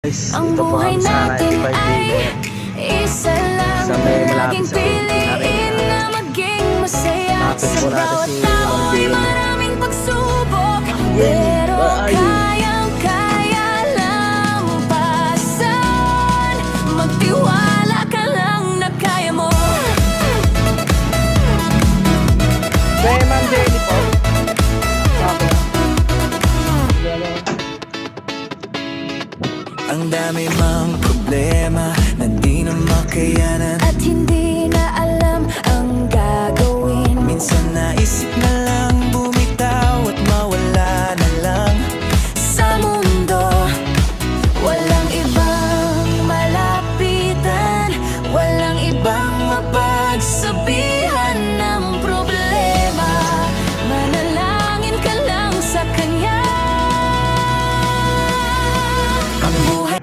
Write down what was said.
Ang buhay natin ay isa lang. Laging piliin na maging masaya. Sa bawat tao ay maraming pagsubok, pero kayang-kaya lampasan. Magtiwala ka lang na kaya mo. Kaya Ma'am Jenny po. Okay. Ang dami mang problema na di na makayanan, At hindi na alam ang gagawin. minsan naisip na lang bumitaw at mawala na lang. Sa mundo, walang ibang malapitan, walang ibang mapagsabihan ng problema. Manalangin ka lang sa Kanya. Ang buhay